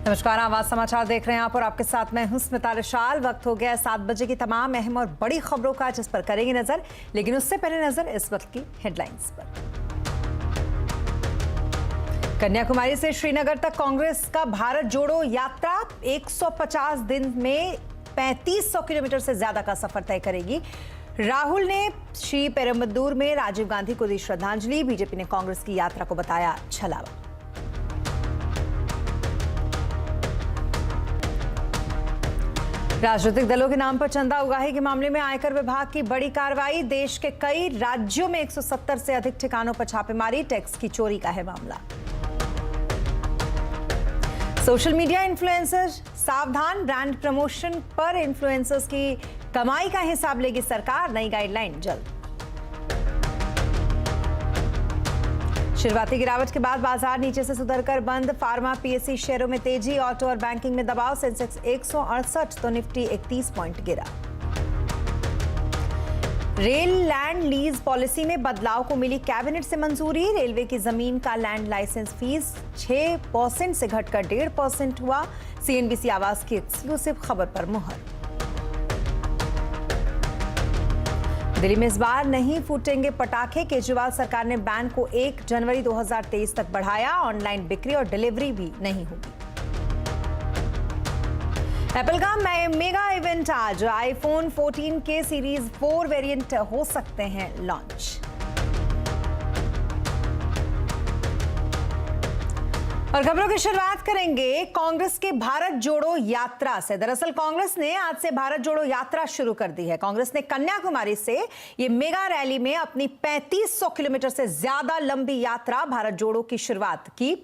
नमस्कार, आवाज समाचार देख रहे हैं आप और आपके साथ मैं हूं स्मिता रिशाल। वक्त हो गया 7 बजे की तमाम अहम और बड़ी खबरों का, जिस पर करेंगे नजर। लेकिन उससे पहले नजर इस वक्त की हेडलाइंस पर। कन्याकुमारी से श्रीनगर तक कांग्रेस का भारत जोड़ो यात्रा 150 दिन में 3500 किलोमीटर से ज्यादा का सफर तय करेगी। राहुल ने श्री पेरुम्बदूर में राजीव गांधी को दी श्रद्धांजलि। बीजेपी ने कांग्रेस की यात्रा को बताया छलावा। राजनीतिक दलों के नाम पर चंदा उगाही के मामले में आयकर विभाग की बड़ी कार्रवाई। देश के कई राज्यों में 170 से अधिक ठिकानों पर छापेमारी। टैक्स की चोरी का है मामला। सोशल मीडिया इन्फ्लुएंसर सावधान, ब्रांड प्रमोशन पर इन्फ्लुएंसर्स की कमाई का हिसाब लेगी सरकार। नई गाइडलाइन जल्द। शुरुआती गिरावट के बाद बाजार नीचे से सुधरकर बंद। फार्मा, पीएससी शेयरों में तेजी। ऑटो और बैंकिंग में दबाव। सेंसेक्स 168 तो निफ्टी 31 पॉइंट गिरा। रेल लैंड लीज पॉलिसी में बदलाव को मिली कैबिनेट से मंजूरी। रेलवे की जमीन का लैंड लाइसेंस फीस 6% से घटकर 1.5% हुआ। सीएनबीसी आवाज की एक्सक्लूसिव खबर पर मुहर। दिल्ली में इस बार नहीं फूटेंगे पटाखे। केजरीवाल सरकार ने बैन को 1 जनवरी 2023 तक बढ़ाया। ऑनलाइन बिक्री और डिलीवरी भी नहीं होगी। एप्पल का मेगा इवेंट आज। आईफोन 14 के सीरीज 4 वेरिएंट हो सकते हैं लॉन्च। और खबरों की शुरुआत करेंगे कांग्रेस के भारत जोड़ो यात्रा से। दरअसल कांग्रेस ने आज से भारत जोड़ो यात्रा शुरू कर दी है। कांग्रेस ने कन्याकुमारी से ये मेगा रैली में अपनी 3500 किलोमीटर से ज्यादा लंबी यात्रा भारत जोड़ो की शुरुआत की।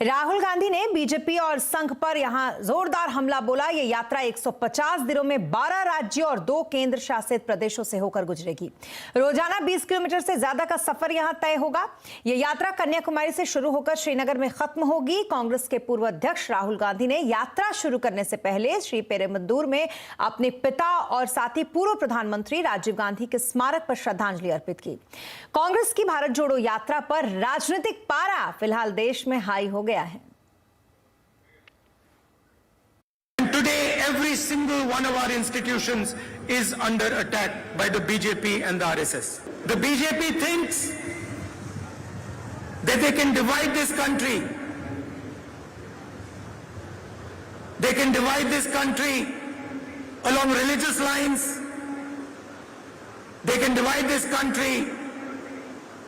राहुल गांधी ने बीजेपी और संघ पर यहां जोरदार हमला बोला। ये यात्रा 150 दिनों में 12 राज्यों और 2 केंद्र शासित प्रदेशों से होकर गुजरेगी। रोजाना 20 किलोमीटर से ज्यादा का सफर यहां तय होगा। ये यात्रा कन्याकुमारी से शुरू होकर श्रीनगर में खत्म होगी। कांग्रेस के पूर्व अध्यक्ष राहुल गांधी ने यात्रा शुरू करने से पहले श्री पेरुम्बदूर में अपने पिता और साथ ही पूर्व प्रधानमंत्री राजीव गांधी के स्मारक पर श्रद्धांजलि अर्पित की। कांग्रेस की भारत जोड़ो यात्रा पर राजनीतिक पारा फिलहाल देश में हाई हो गया है। Today, every single one of our institutions is under attack by the BJP and the RSS. The BJP thinks that they can divide this country. They can divide this country along religious lines. They can divide this country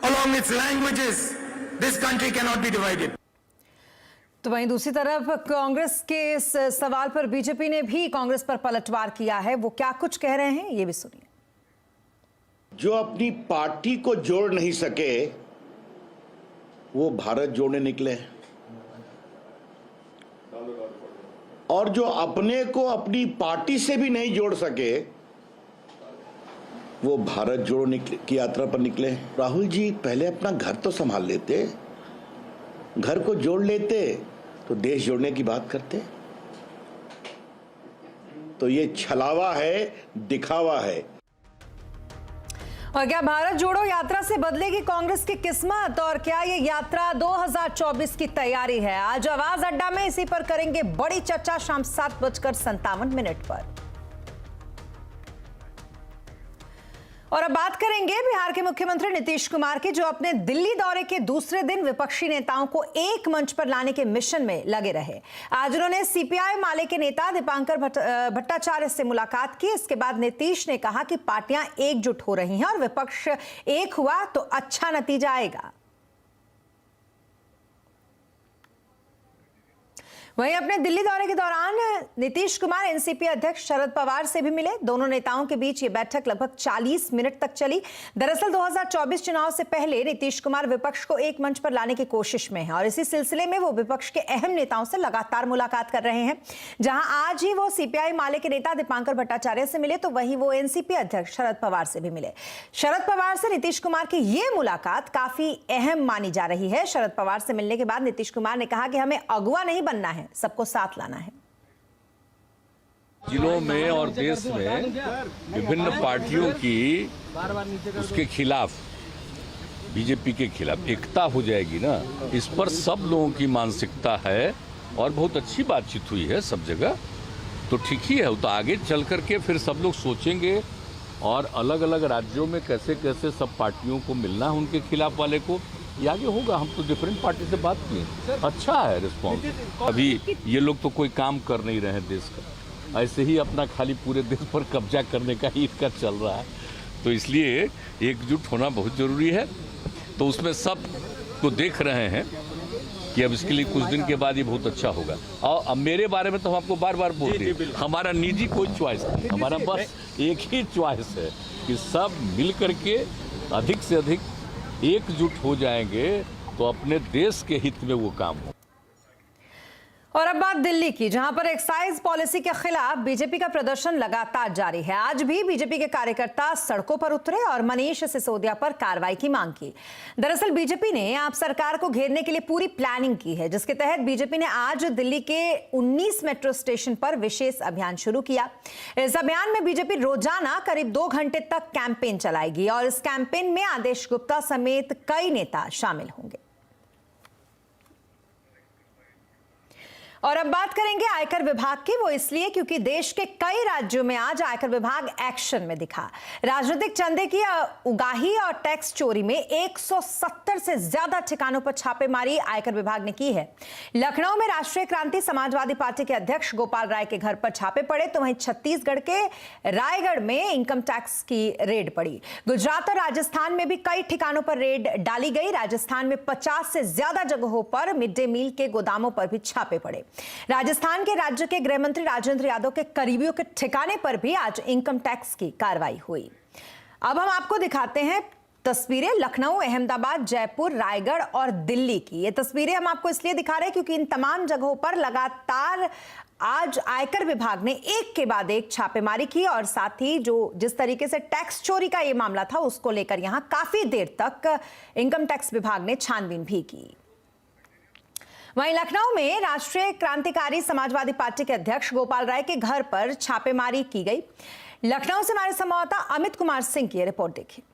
along its languages. This country cannot be divided. तो वहीं दूसरी तरफ कांग्रेस के इस सवाल पर BJP ने भी कांग्रेस पर पलटवार किया है। वो क्या कुछ कह रहे हैं, ये भी सुनिए। जो अपनी पार्टी को जोड़ नहीं सके वो भारत जोड़ने निकले, और जो अपने को अपनी पार्टी से भी नहीं जोड़ सके वो भारत जोड़ो की यात्रा पर निकले। राहुल जी पहले अपना घर तो संभाल लेते, घर को जोड़ लेते तो देश जोड़ने की बात करते। तो ये छलावा है, दिखावा है। और क्या भारत जोड़ो यात्रा से बदलेगी कांग्रेस की किस्मत, और क्या ये यात्रा 2024 की तैयारी है? आज आवाज अड्डा में इसी पर करेंगे बड़ी चर्चा शाम 7:57 पर। और अब बात करेंगे बिहार के मुख्यमंत्री नीतीश कुमार की, जो अपने दिल्ली दौरे के दूसरे दिन विपक्षी नेताओं को एक मंच पर लाने के मिशन में लगे रहे। आज उन्होंने सीपीआई माले के नेता दीपांकर भट्टाचार्य से मुलाकात की। इसके बाद नीतीश ने कहा कि पार्टियां एकजुट हो रही हैं और विपक्ष एक हुआ तो अच्छा नतीजा आएगा। वहीं अपने दिल्ली दौरे के दौरान नीतीश कुमार एनसीपी अध्यक्ष शरद पवार से भी मिले। दोनों नेताओं के बीच ये बैठक लगभग 40 मिनट तक चली। दरअसल 2024 चुनाव से पहले नीतीश कुमार विपक्ष को एक मंच पर लाने की कोशिश में है और इसी सिलसिले में वो विपक्ष के अहम नेताओं से लगातार मुलाकात कर रहे हैं। जहां आज ही वो सीपीआई माले के नेता दीपांकर भट्टाचार्य से मिले, तो वहीं वो एनसीपी अध्यक्ष शरद पवार से भी मिले। शरद पवार से नीतीश कुमार की ये मुलाकात काफी अहम मानी जा रही है। शरद पवार से मिलने के बाद नीतीश कुमार ने कहा कि हमें अगुवा नहीं बनना है, सबको साथ लाना है। जिलों में और देश में विभिन्न पार्टियों की उसके खिलाफ, बीजेपी के खिलाफ एकता हो जाएगी ना, इस पर सब लोगों की मानसिकता है और बहुत अच्छी बातचीत हुई है सब जगह, तो ठीक ही है। तो आगे चल करके फिर सब लोग सोचेंगे और अलग अलग राज्यों में कैसे कैसे सब पार्टियों को मिलना है उनके खिलाफ वाले को, ये आगे होगा। हम तो डिफरेंट पार्टी से बात किए, अच्छा है रिस्पॉन्स। अभी ये लोग तो कोई काम कर नहीं रहे हैं देश का, ऐसे ही अपना खाली पूरे देश पर कब्जा करने का ही इनका चल रहा है। तो इसलिए एकजुट होना बहुत ज़रूरी है। तो उसमें सब तो देख रहे हैं कि अब इसके लिए कुछ दिन के बाद ये बहुत अच्छा होगा। और अब मेरे बारे में तो हम आपको बार बार बोल रहे हैं, हमारा निजी कोई चॉइस नहीं, हमारा बस एक ही चॉइस है कि सब मिल करके अधिक से अधिक एकजुट हो जाएंगे तो अपने देश के हित में वो काम हो। और अब बात दिल्ली की, जहां पर एक्साइज पॉलिसी के खिलाफ बीजेपी का प्रदर्शन लगातार जारी है। आज भी बीजेपी के कार्यकर्ता सड़कों पर उतरे और मनीष सिसोदिया पर कार्रवाई की मांग की। दरअसल बीजेपी ने आप सरकार को घेरने के लिए पूरी प्लानिंग की है, जिसके तहत बीजेपी ने आज दिल्ली के 19 मेट्रो स्टेशन पर विशेष अभियान शुरू किया। इस अभियान में बीजेपी रोजाना करीब 2 घंटे तक कैंपेन चलाएगी और इस कैंपेन में आदेश गुप्ता समेत कई नेता शामिल होंगे। और अब बात करेंगे आयकर विभाग की, वो इसलिए क्योंकि देश के कई राज्यों में आज आयकर विभाग एक्शन में दिखा। राजनीतिक चंदे की उगाही और टैक्स चोरी में 170 से ज्यादा ठिकानों पर छापेमारी आयकर विभाग ने की है। लखनऊ में राष्ट्रीय क्रांति समाजवादी पार्टी के अध्यक्ष गोपाल राय के घर पर छापे पड़े, तो वहीं छत्तीसगढ़ के रायगढ़ में इनकम टैक्स की रेड पड़ी। गुजरात और राजस्थान में भी कई ठिकानों पर रेड डाली गई। राजस्थान में 50 से ज्यादा जगहों पर मिड डे मील के गोदामों पर भी छापे पड़े। राजस्थान के राज्य के गृह मंत्री राजेंद्र यादव के करीबियों के ठिकाने पर भी आज इनकम टैक्स की कार्रवाई हुई। अब हम आपको दिखाते हैं तस्वीरें लखनऊ, अहमदाबाद, जयपुर, रायगढ़ और दिल्ली की। ये तस्वीरें हम आपको इसलिए दिखा रहे हैं क्योंकि इन तमाम जगहों पर लगातार आज आयकर विभाग ने एक के बाद एक छापेमारी की और साथ ही जिस तरीके से टैक्स चोरी का ये मामला था उसको लेकर यहां काफी देर तक इनकम टैक्स विभाग ने छानबीन भी की। वहीं लखनऊ में राष्ट्रीय क्रांतिकारी समाजवादी पार्टी के अध्यक्ष गोपाल राय के घर पर छापेमारी की गई। लखनऊ से हमारे संवाददाता अमित कुमार सिंह की रिपोर्ट देखिए।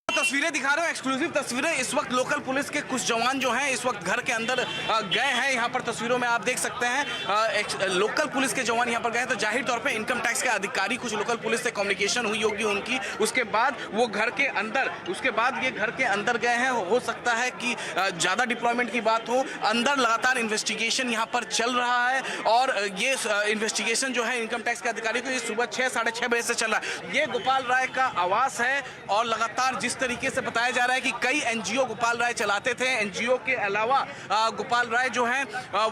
तस्वीरें दिखा रहे हो, एक्सक्लूसिव तस्वीरें। इस वक्त लोकल पुलिस के कुछ जवान जो हैं इस वक्त घर के अंदर गए हैं। यहाँ पर तस्वीरों में आप देख सकते हैं लोकल पुलिस के जवान यहाँ पर गए, तो जाहिर तौर पे इनकम टैक्स के अधिकारी, कुछ लोकल पुलिस से कम्युनिकेशन हुई होगी उनकी, उसके बाद वो घर के अंदर, उसके बाद ये घर के अंदर गए हैं। हो सकता है कि ज़्यादा डिप्लॉयमेंट की बात हो। अंदर लगातार इन्वेस्टिगेशन यहाँ पर चल रहा है और ये इन्वेस्टिगेशन जो है इनकम टैक्स के अधिकारी को ये सुबह 6, साढ़े 6 बजे से चल रहा है। ये गोपाल राय का आवास है और लगातार जिस तरीके से बताया जा रहा है कि कई एनजीओ गोपाल राय चलाते थे। एनजीओ के अलावा गोपाल राय जो हैं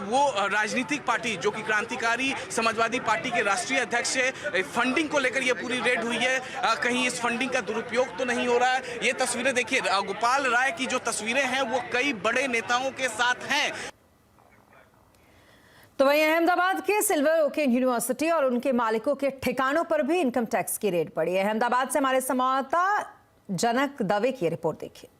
वो राजनीतिक पार्टी जो कि क्रांतिकारी समाजवादी पार्टी के राष्ट्रीय अध्यक्ष है। फंडिंग को लेकर ये पूरी रेड हुई है, कहीं इस फंडिंग का दुरुपयोग तो नहीं हो रहा है। ये तस्वीरें देखिए, गोपाल राय की जो तस्वीरें हैं वो कई बड़े नेताओं के साथ हैं। तो वहीं अहमदाबाद के सिल्वर ओके यूनिवर्सिटी और उनके मालिकों के ठिकानों पर भी इनकम टैक्स की रेड पड़ी है। अहमदाबाद से हमारे संवाददाता जनक दवे की रिपोर्ट देखिए।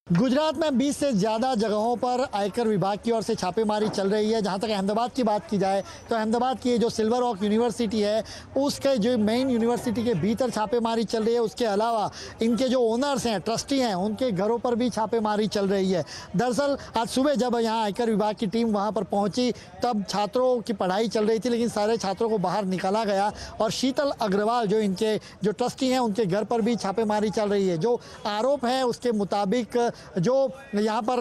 गुजरात में 20 से ज़्यादा जगहों पर आयकर विभाग की ओर से छापेमारी चल रही है। जहां तक अहमदाबाद की बात की जाए तो अहमदाबाद की जो सिल्वर ओक यूनिवर्सिटी है उसके जो मेन यूनिवर्सिटी के भीतर छापेमारी चल रही है। उसके अलावा इनके जो ओनर्स हैं, ट्रस्टी हैं, उनके घरों पर भी छापेमारी चल रही है। दरअसल आज सुबह जब यहाँ आयकर विभाग की टीम वहाँ पर पहुँची तब छात्रों की पढ़ाई चल रही थी, लेकिन सारे छात्रों को बाहर निकाला गया और शीतल अग्रवाल जो इनके जो ट्रस्टी हैं उनके घर पर भी छापेमारी चल रही है। जो आरोप है उसके मुताबिक जो यहाँ पर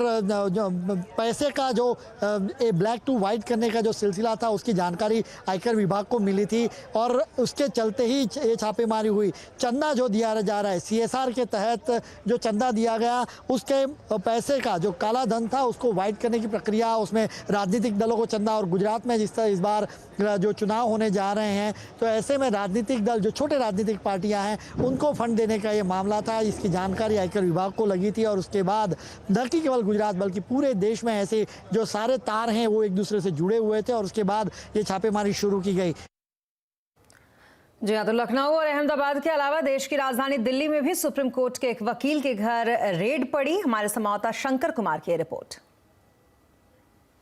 जो पैसे का जो ब्लैक टू वाइट करने का जो सिलसिला था उसकी जानकारी आयकर विभाग को मिली थी और उसके चलते ही ये छापेमारी हुई। चंदा जो दिया जा रहा है CSR के तहत जो चंदा दिया गया उसके पैसे का जो काला धन था उसको वाइट करने की प्रक्रिया, उसमें राजनीतिक दलों को चंदा, और गुजरात में जिस तरह इस बार जो चुनाव होने जा रहे हैं तो ऐसे में राजनीतिक दल जो छोटे राजनीतिक पार्टियां हैं उनको फंड देने का ये मामला था। इसकी जानकारी आयकर विभाग को लगी थी और उसके बाद न कि केवल गुजरात बल्कि पूरे देश में ऐसे जो सारे तार हैं वो एक दूसरे से जुड़े हुए थे और उसके बाद ये छापेमारी शुरू की गई। जी हाँ, तो लखनऊ और अहमदाबाद के अलावा देश की राजधानी दिल्ली में भी सुप्रीम कोर्ट के एक वकील के घर रेड पड़ी। हमारे संवाददाता शंकर कुमार की रिपोर्ट।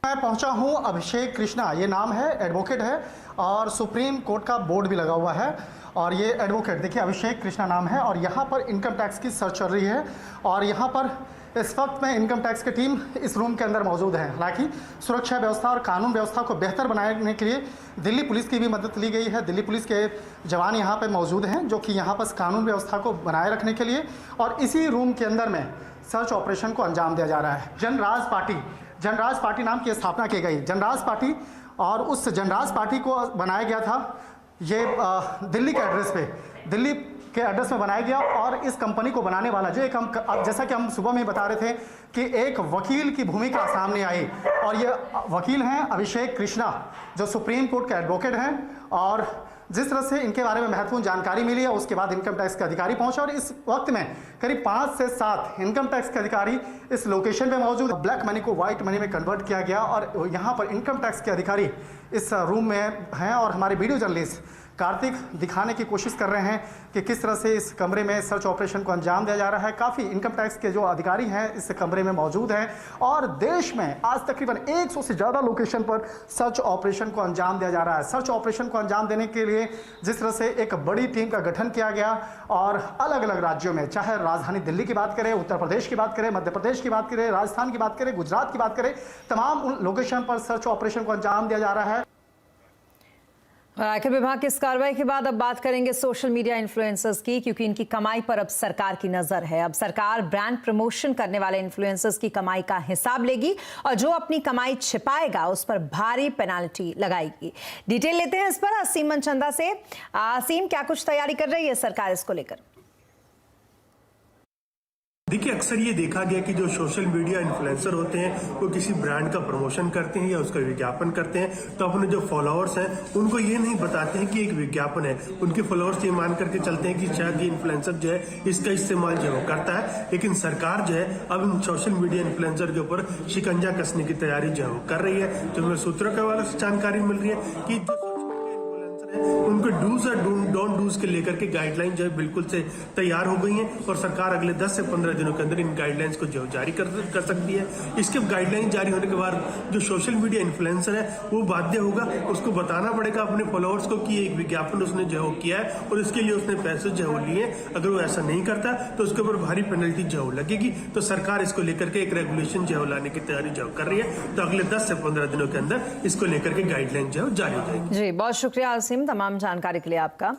मैं पहुंचा हूं, अभिषेक कृष्णा ये नाम है, एडवोकेट है और सुप्रीम कोर्ट का बोर्ड भी लगा हुआ है। और ये एडवोकेट देखिए अभिषेक कृष्णा नाम है और यहाँ पर इनकम टैक्स की सर्च चल रही है और यहाँ पर इस वक्त में इनकम टैक्स की टीम इस रूम के अंदर मौजूद है। हालांकि सुरक्षा व्यवस्था और कानून व्यवस्था को बेहतर बनाने के लिए दिल्ली पुलिस की भी मदद ली गई है। दिल्ली पुलिस के जवान यहाँ पर मौजूद हैं जो कि यहाँ पर कानून व्यवस्था को बनाए रखने के लिए और इसी रूम के अंदर में सर्च ऑपरेशन को अंजाम दिया जा रहा है। जनराज पार्टी नाम की स्थापना की गई। जनराज पार्टी और उस जनराज पार्टी को बनाया गया था ये दिल्ली के एड्रेस में बनाया गया और इस कंपनी को बनाने वाला जो एक हम जैसा कि हम सुबह में बता रहे थे कि एक वकील की भूमिका सामने आई और ये वकील हैं अभिषेक कृष्णा जो सुप्रीम कोर्ट के एडवोकेट हैं। और जिस तरह से इनके बारे में महत्वपूर्ण जानकारी मिली है उसके बाद इनकम टैक्स के अधिकारी पहुंचे और इस वक्त में करीब 5 से 7 इनकम टैक्स के अधिकारी इस लोकेशन पे मौजूद। ब्लैक मनी को व्हाइट मनी में कन्वर्ट किया गया और यहाँ पर इनकम टैक्स के अधिकारी इस रूम में हैं और हमारे वीडियो जर्नलिस्ट कार्तिक दिखाने की कोशिश कर रहे हैं कि किस तरह से इस कमरे में सर्च ऑपरेशन को अंजाम दिया जा रहा है। काफ़ी इनकम टैक्स के जो अधिकारी हैं इस कमरे में मौजूद हैं और देश में आज तकरीबन 100 से ज़्यादा लोकेशन पर सर्च ऑपरेशन को अंजाम दिया जा रहा है। सर्च ऑपरेशन को अंजाम देने के लिए जिस तरह से एक बड़ी टीम का गठन किया गया और अलग अलग राज्यों में, चाहे राजधानी दिल्ली की बात करें, उत्तर प्रदेश की बात करें, मध्य प्रदेश की बात करें, राजस्थान की बात करें, गुजरात की बात करें, तमाम उन लोकेशन पर सर्च ऑपरेशन को अंजाम दिया जा रहा है। और आयकर विभाग की इस कार्रवाई के बाद अब बात करेंगे सोशल मीडिया इन्फ्लुएंसर्स की, क्योंकि इनकी कमाई पर अब सरकार की नजर है। अब सरकार ब्रांड प्रमोशन करने वाले इन्फ्लुएंसर्स की कमाई का हिसाब लेगी और जो अपनी कमाई छिपाएगा उस पर भारी पेनाल्टी लगाएगी। डिटेल लेते हैं इस पर असीम मनचंदा से। असीम, क्या कुछ तैयारी कर रही है सरकार इसको लेकर? देखिए, अक्सर ये देखा गया कि जो सोशल मीडिया इन्फ्लुएंसर होते हैं वो किसी ब्रांड का प्रमोशन करते हैं या उसका विज्ञापन करते हैं तो अपने जो फॉलोअर्स हैं उनको ये नहीं बताते हैं कि एक विज्ञापन है। उनके फॉलोअर्स ये मान करके चलते हैं कि शायद ये इन्फ्लुएंसर जो है इसका इस्तेमाल जो है वो करता है। लेकिन सरकार जो है अब इन सोशल मीडिया इन्फ्लुएंसर के ऊपर शिकंजा कसने की तैयारी जो है वो कर रही है। जो हमें सूत्रों के हवाले से जानकारी मिल रही है कि उनको डूज और डोंट डूज के लेकर के गाइडलाइन जो है बिल्कुल से तैयार हो गई हैं और सरकार अगले 10 से 15 दिनों के अंदर इन गाइडलाइंस को जो जारी कर सकती है। इसके गाइडलाइन जारी होने के बाद जो सोशल मीडिया इन्फ्लुएंसर है वो बाध्य होगा, उसको बताना पड़ेगा अपने फॉलोअर्स को कि एक विज्ञापन उसने जो किया है और इसके लिए उसने पैसे जो लिए। अगर वो ऐसा नहीं करता तो उसके ऊपर भारी पेनल्टी जो लगेगी। तो सरकार इसको लेकर के एक रेगुलेशन जो लाने की तैयारी जो कर रही है। तो अगले 10 से 15 दिनों के अंदर इसको लेकर के गाइडलाइन जो जारी हो जाएगी। जी, बहुत शुक्रिया असीम तमाम जानकारी के लिए आपका।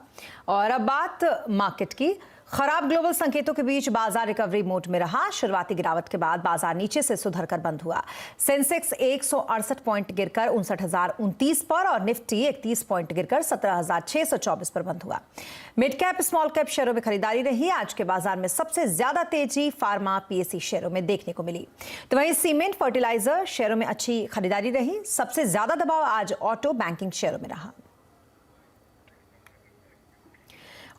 और अब बात मार्केट की। खराब ग्लोबल संकेतों के बीच बाजार रिकवरी मोड में रहा। शुरुआती गिरावट के बाद बाजार नीचे से सुधरकर बंद हुआ। सेंसेक्स 168 पॉइंट गिरकर 59,029 पर और निफ्टी 31 पॉइंट गिरकर 17,624 पर बंद हुआ। मिड कैप स्मॉल कैप शेयरों में खरीदारी रही। आज के बाजार में सबसे ज्यादा तेजी फार्मा पीएसई शेयरों में देखने को मिली, तो वहीं सीमेंट फर्टिलाइजर शेयरों में अच्छी खरीदारी रही। सबसे ज्यादा दबाव आज ऑटो बैंकिंग शेयरों में रहा।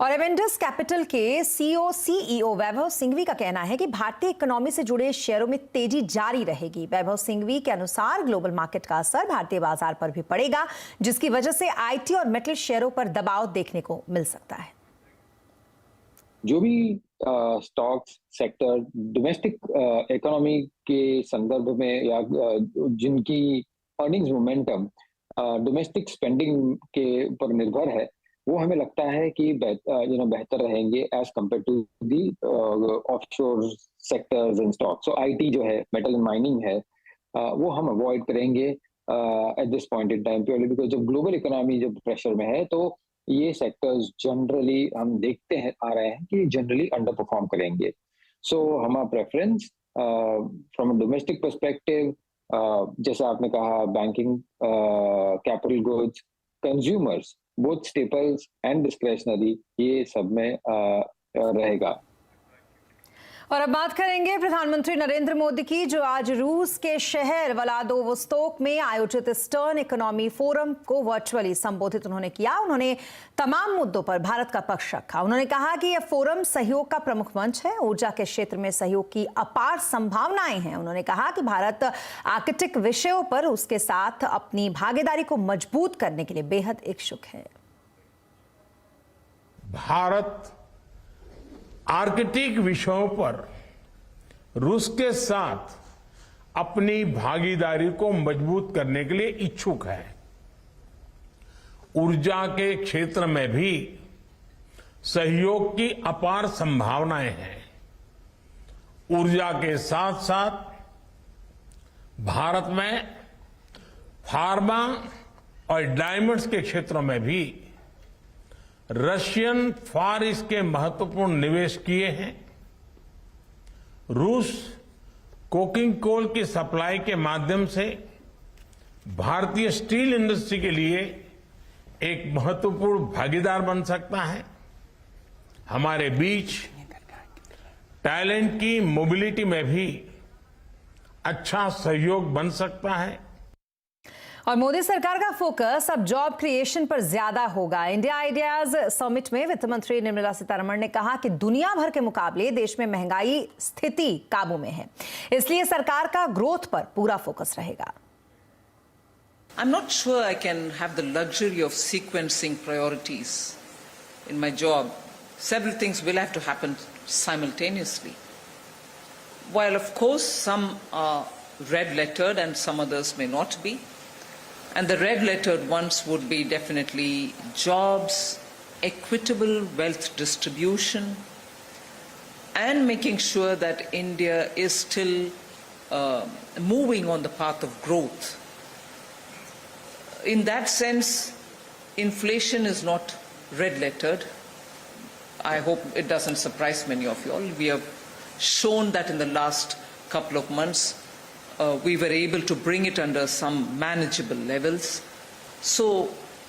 और एवेंडस कैपिटल के सीईओ वैभव सिंघवी का कहना है कि भारतीय इकोनॉमी से जुड़े शेयरों में तेजी जारी रहेगी। वैभव सिंघवी के अनुसार ग्लोबल मार्केट का असर भारतीय बाजार पर भी पड़ेगा, जिसकी वजह से आईटी और मेटल शेयरों पर दबाव देखने को मिल सकता है। जो भी स्टॉक्स सेक्टर डोमेस्टिक इकोनॉमी के संदर्भ में या जिनकी अर्निंग्स मोमेंटम डोमेस्टिक स्पेंडिंग के ऊपर निर्भर है, वो हमें लगता है कि बेहतर रहेंगे as compared to the offshore sectors and stocks. So IT जो है, मेटल एंड माइनिंग है, वो हम अवॉइड करेंगे at this point in time, purely because जब ग्लोबल इकोनॉमी जब प्रेशर में है तो ये सेक्टर्स जनरली हम देखते हैं आ रहे हैं कि जनरली अंडर परफॉर्म करेंगे। सो हमारा preference from a domestic perspective, जैसे आपने कहा, banking, capital goods, consumers, both staples and discretionary, ये सब में रहेगा। और अब बात करेंगे प्रधानमंत्री नरेंद्र मोदी की, जो आज रूस के शहर व्लादिवोस्तोक में आयोजित ईस्टर्न इकोनॉमी फोरम को वर्चुअली संबोधित उन्होंने किया। उन्होंने तमाम मुद्दों पर भारत का पक्ष रखा। उन्होंने कहा कि यह फोरम सहयोग का प्रमुख मंच है, ऊर्जा के क्षेत्र में सहयोग की अपार संभावनाएं हैं। उन्होंने कहा कि भारत आर्कटिक विषयों पर उसके साथ अपनी भागीदारी को मजबूत करने के लिए बेहद इच्छुक है। भारत आर्कटिक विषयों पर रूस के साथ अपनी भागीदारी को मजबूत करने के लिए इच्छुक है ऊर्जा के क्षेत्र में भी सहयोग की अपार संभावनाएं हैं। ऊर्जा के साथ साथ भारत में फार्मा और डायमंड्स के क्षेत्रों में भी रशियन फार ईस्ट के महत्वपूर्ण निवेश किए हैं। रूस कोकिंग कोल की सप्लाई के माध्यम से भारतीय स्टील इंडस्ट्री के लिए एक महत्वपूर्ण भागीदार बन सकता है। हमारे बीच टैलेंट की मोबिलिटी में भी अच्छा सहयोग बन सकता है। और मोदी सरकार का फोकस अब जॉब क्रिएशन पर ज्यादा होगा। इंडिया आइडियाज समिट में वित्त मंत्री निर्मला सीतारमण ने कहा कि दुनिया भर के मुकाबले देश में महंगाई स्थिति काबू में है, इसलिए सरकार का ग्रोथ पर पूरा फोकस रहेगा। I'm not sure I can have the luxury of sequencing priorities in my job. Several things will have to happen simultaneously. While of course some are red-lettered and some others may not be. And the red-lettered ones would be definitely jobs, equitable wealth distribution, and making sure that India is still moving on the path of growth. In that sense, inflation is not red-lettered. I hope it doesn't surprise many of you all. We have shown that in the last couple of months, we were able to bring it under some manageable levels. So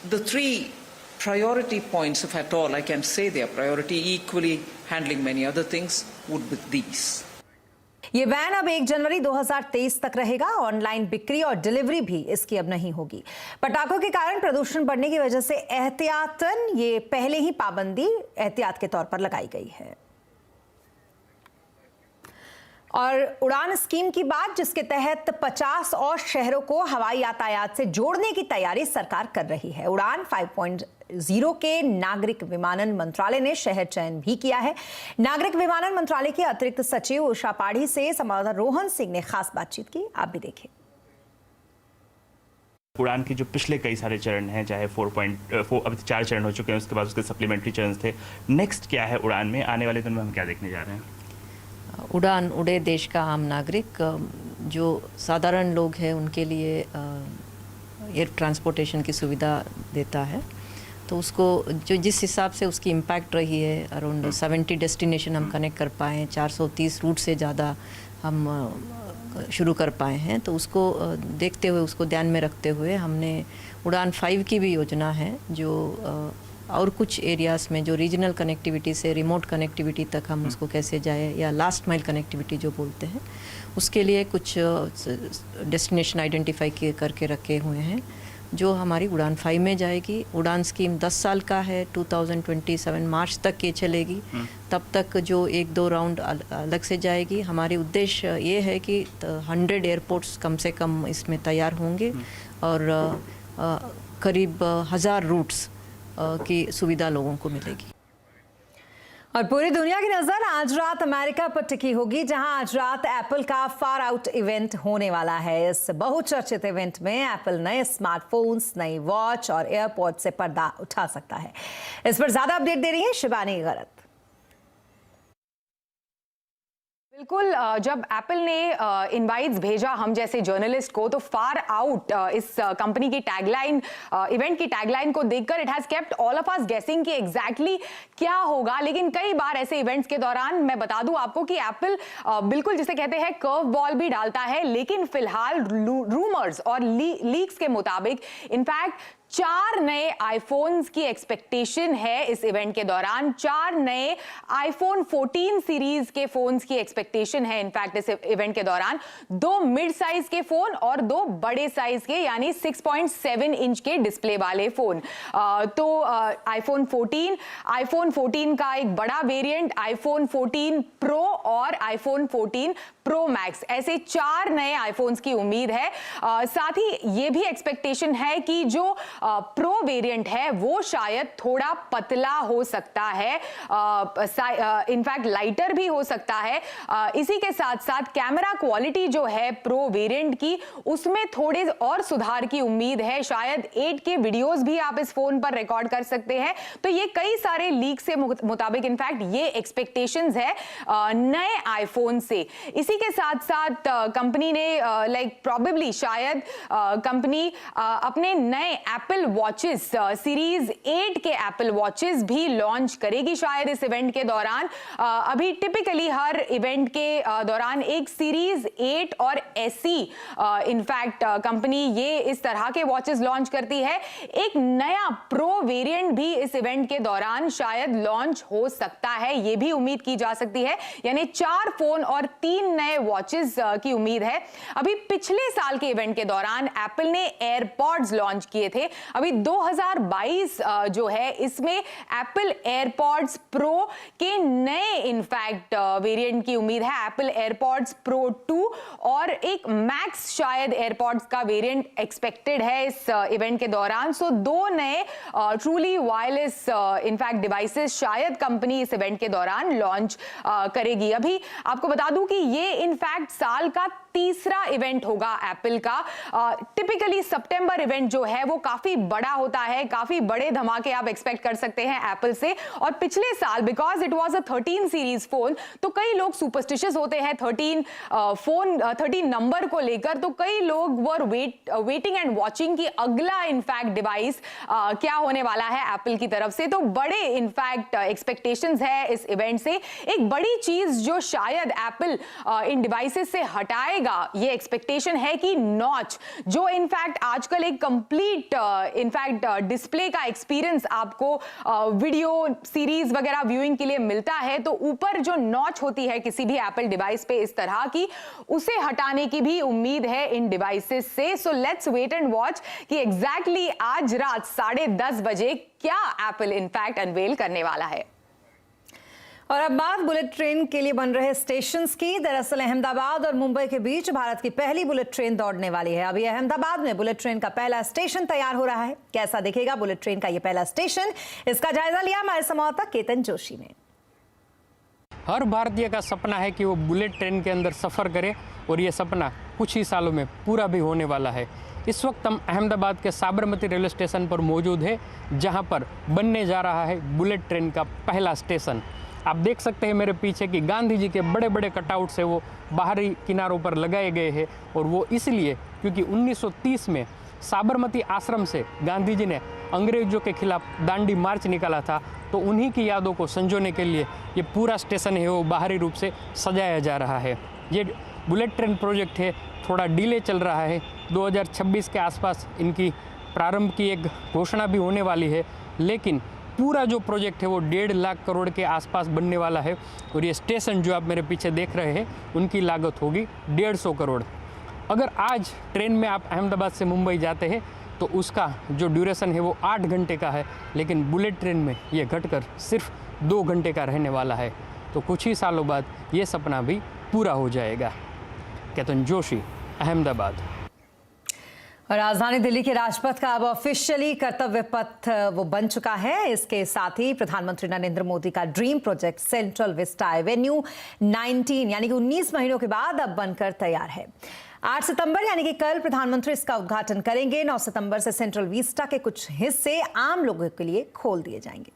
the three priority points, if at all I can say they are priority, equally handling many other things, would be these. ये ban अब 1 जनवरी 2023 तक रहेगा। Online बिक्री और delivery भी इसकी अब नहीं होगी। पटाखों के कारण प्रदूषण बढ़ने की वजह से एहतियातन ये पहले ही पाबंदी एहतियात के तौर पर लगाई गई है। और उड़ान स्कीम की बात, जिसके तहत 50 और शहरों को हवाई यातायात से जोड़ने की तैयारी सरकार कर रही है। उड़ान 5.0 के नागरिक विमानन मंत्रालय ने शहर चयन भी किया है। नागरिक विमानन मंत्रालय की अतिरिक्त सचिव उषा पाढ़ी से संवाददाता रोहन सिंह ने खास बातचीत की, आप भी देखें। उड़ान के जो पिछले कई सारे चरण हैं, चाहे 4.4 अभी 4 चरण हो चुके हैं, उसके बाद उसके सप्लीमेंट्री चरण थे। नेक्स्ट क्या है उड़ान में? आने वाले दिन में हम क्या देखने जा रहे हैं? उड़ान उड़े देश का आम नागरिक, जो साधारण लोग हैं उनके लिए एयर ट्रांसपोर्टेशन की सुविधा देता है। तो उसको जो जिस हिसाब से उसकी इम्पैक्ट रही है, अराउंड 70 डेस्टिनेशन हम कनेक्ट कर पाए हैं, 430 रूट से ज़्यादा हम शुरू कर पाए हैं। तो उसको देखते हुए, उसको ध्यान में रखते हुए हमने उड़ान 5 की भी योजना है, जो और कुछ एरियाज़ में जो रीजनल कनेक्टिविटी से रिमोट कनेक्टिविटी तक हम उसको कैसे जाए, या लास्ट माइल कनेक्टिविटी जो बोलते हैं, उसके लिए कुछ डेस्टिनेशन आइडेंटिफाई करके रखे हुए हैं, जो हमारी उड़ान 5 में जाएगी। उड़ान स्कीम 10 साल का है, 2027 मार्च तक ये चलेगी। तब तक जो 1-2 राउंड अलग से जाएगी। हमारे उद्देश्य ये है कि 100 एयरपोर्ट्स कम से कम इसमें तैयार होंगे और करीब 1000 रूट्स की सुविधा लोगों को मिलेगी। और पूरी दुनिया की नजर आज रात अमेरिका पर टिकी होगी, जहां आज रात एप्पल का फार आउट इवेंट होने वाला है। इस बहुचर्चित इवेंट में एप्पल नए स्मार्टफोन्स, नई वॉच और एयरपॉड से पर्दा उठा सकता है। इस पर ज्यादा अपडेट दे रही है शिवानी गरत। बिल्कुल, जब एप्पल ने इनवाइट्स भेजा हम जैसे जर्नलिस्ट को, तो फार आउट इस कंपनी की टैगलाइन, इवेंट की टैगलाइन को देखकर it has kept all of us गेसिंग कि एग्जैक्टली क्या होगा। लेकिन कई बार ऐसे इवेंट्स के दौरान मैं बता दूं आपको कि एप्पल बिल्कुल जिसे कहते हैं कर्व बॉल भी डालता है। लेकिन फिलहाल रूमर्स और लीक्स के मुताबिक इनफैक्ट 4 नए आईफोन्स की एक्सपेक्टेशन है इस इवेंट के दौरान। 4 नए आईफोन 14 सीरीज के फोन्स की एक्सपेक्टेशन है इनफैक्ट इस इवेंट के दौरान। 2 मिड साइज के फोन और 2 बड़े साइज के यानी 6.7 इंच के डिस्प्ले वाले फोन। तो आईफोन 14 का एक बड़ा वेरिएंट, आईफोन 14 प्रो और आईफोन 14 प्रो मैक्स, ऐसे 4 नए आईफोन्स की उम्मीद है। साथ ही ये भी एक्सपेक्टेशन है कि जो प्रो वेरिएंट है वो शायद थोड़ा पतला हो सकता है, इनफैक्ट लाइटर भी हो सकता है। इसी के साथ साथ कैमरा क्वालिटी जो है प्रो वेरिएंट की, उसमें थोड़े और सुधार की उम्मीद है। शायद 8K वीडियोस भी आप इस फोन पर रिकॉर्ड कर सकते हैं। तो ये कई सारे लीक से मुताबिक इनफैक्ट ये एक्सपेक्टेशंस है नए आईफोन से। इसी के साथ साथ कंपनी ने प्रोबेबली शायद कंपनी अपने नए एप्पल वॉचेस सीरीज 8 के एप्पल वॉचेस भी लॉन्च करेगी शायद इस इवेंट के दौरान। अभी टिपिकली हर इवेंट के दौरान एक सीरीज 8 और SE इनफैक्ट कंपनी ये इस तरह के वॉचेस लॉन्च करती है। एक नया प्रो वेरिएंट भी इस इवेंट के दौरान शायद लॉन्च हो सकता है, ये भी उम्मीद की जा सकती है। यानी 4 फोन और 3 नए वॉचेस की उम्मीद है। अभी पिछले साल के इवेंट के दौरान एप्पल ने एयरपॉड्स लॉन्च किए थे। अभी 2022 जो है इसमें एप्पल एयरपॉड्स प्रो के नए इनफैक्ट वेरिएंट की उम्मीद है। एप्पल एयरपॉड्स प्रो 2 और एक मैक्स शायद एयरपॉड्स का वेरिएंट एक्सपेक्टेड है इस इवेंट के दौरान। सो 2 नए ट्रूली वायरलेस इनफैक्ट डिवाइसेस शायद कंपनी इस इवेंट के दौरान लॉन्च करेगी। अभी आपको बता दूं कि ये इनफैक्ट साल का तीसरा इवेंट होगा एप्पल का। टिपिकली सितंबर इवेंट जो है वो काफी बड़ा होता है, काफी बड़े धमाके आप एक्सपेक्ट कर सकते हैं एप्पल से। और पिछले साल because it was a 13 series phone, तो कई लोग सुपरस्टिशियस होते हैं 13 नंबर को लेकर। तो कई लोग वर वेटिंग एंड वॉचिंग की अगला इनफैक्ट डिवाइस क्या होने वाला है एप्पल की तरफ से। तो बड़े इनफैक्ट एक्सपेक्टेशंस है इस इवेंट से। एक बड़ी चीज जो शायद एप्पल इन डिवाइसेस से हटाएगा, ये एक्सपेक्टेशन है कि नॉच जो इनफैक्ट आजकल एक कंप्लीट इनफैक्ट डिस्प्ले का एक्सपीरियंस आपको वीडियो सीरीज वगैरह व्यूइंग के लिए मिलता है, तो ऊपर जो नॉच होती है किसी भी एप्पल डिवाइस पे इस तरह की, उसे हटाने की भी उम्मीद है इन डिवाइसेस से। So let's wait and watch कि एग्जैक्टली आज रात 10:30 बजे क्या एप्पल इनफैक्ट अनवेल करने वाला है। और अब बात बुलेट ट्रेन के लिए बन रहे स्टेशंस की। दरअसल अहमदाबाद और मुंबई के बीच भारत की पहली बुलेट ट्रेन दौड़ने वाली है। अभी अहमदाबाद में बुलेट ट्रेन का पहला स्टेशन तैयार हो रहा है। कैसा दिखेगा बुलेट ट्रेन का ये पहला स्टेशन, इसका जायजा लिया हमारे संवाददाता केतन जोशी ने। हर भारतीय का सपना है कि वो बुलेट ट्रेन के अंदर सफ़र करे और ये सपना कुछ ही सालों में पूरा भी होने वाला है। इस वक्त हम अहमदाबाद के साबरमती रेलवे स्टेशन पर मौजूद है, जहां पर बनने जा रहा है बुलेट ट्रेन का पहला स्टेशन। आप देख सकते हैं मेरे पीछे कि गांधी जी के बड़े बड़े कटआउट्स है वो बाहरी किनारों पर लगाए गए हैं, और वो इसलिए क्योंकि 1930 में साबरमती आश्रम से गांधी जी ने अंग्रेजों के खिलाफ दांडी मार्च निकाला था। तो उन्हीं की यादों को संजोने के लिए ये पूरा स्टेशन है वो बाहरी रूप से सजाया जा रहा है। ये बुलेट ट्रेन प्रोजेक्ट है, थोड़ा डिले चल रहा है। 2026 के आसपास इनकी प्रारंभ की एक घोषणा भी होने वाली है, लेकिन पूरा जो प्रोजेक्ट है वो 1.5 लाख करोड़ के आसपास बनने वाला है। और ये स्टेशन जो आप मेरे पीछे देख रहे हैं उनकी लागत होगी 150 करोड़। अगर आज ट्रेन में आप अहमदाबाद से मुंबई जाते हैं तो उसका जो ड्यूरेशन है वो 8 घंटे का है, लेकिन बुलेट ट्रेन में ये घटकर सिर्फ 2 घंटे का रहने वाला है। तो कुछ ही सालों बाद ये सपना भी पूरा हो जाएगा। केतन जोशी, अहमदाबाद। और राजधानी दिल्ली के राजपथ का अब ऑफिशियली कर्तव्य पथ वो बन चुका है। इसके साथ ही प्रधानमंत्री नरेंद्र मोदी का dream project central Vista Avenue 19 यानी कि 19 महीनों के बाद अब बनकर तैयार है। 8 सितंबर यानी कि कल प्रधानमंत्री इसका उद्घाटन करेंगे। 9 सितंबर से सेंट्रल विस्टा के कुछ हिस्से आम लोगों के लिए खोल दिए जाएंगे।